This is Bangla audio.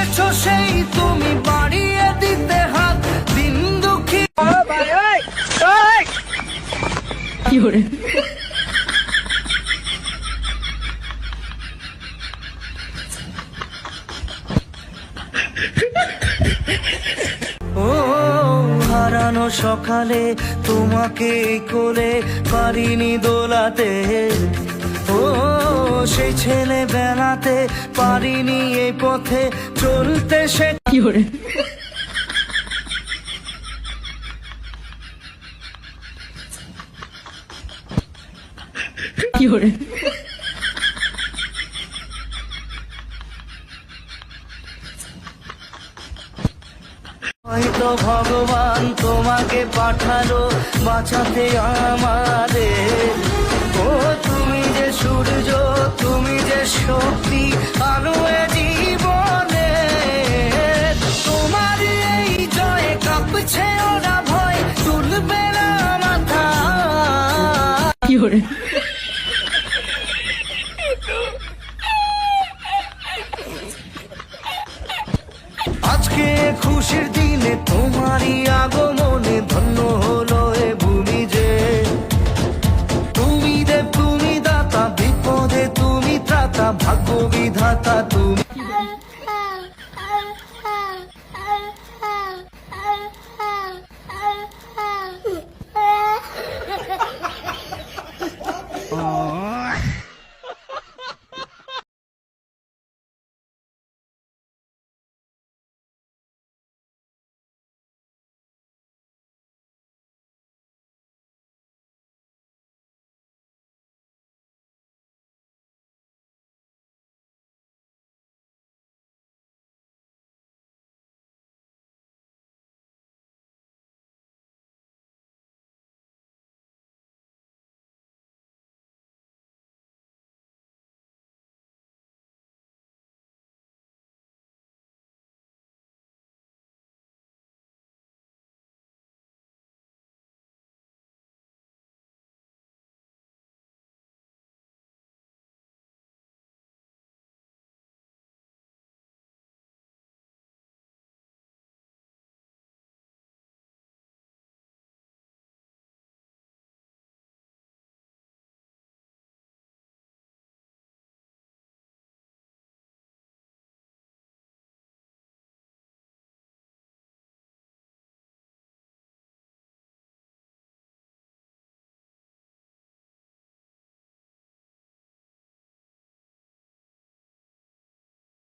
এসেছো সেই তুমি বাড়িয়ে দিতে হাত দিন দুঃখী ও হারানো সকালে তোমাকে কোলে পারিনি দোলাতে, ও সেই ছেলে বেড়াতে পারিনি এই পথে চলতে সে হয়তো ভগবান তোমাকে পাঠালো বাঁচাতে আমাদের। ও তুমি যে সূর্য, তুমি যে শক্তি, আলো এ জীবনে। তোমার এই জয়ে কাঁপছে ওরা ভয়, তুলবে না মাথা। আজকে খুশির দিনে তোমারই আগমনে ধন্য হলো এ ভূমি যে। তুমি দেব, তুমি দাতা, বিপদে তুমি ত্রাতা, ভাগ্য বিধাতা তুমি।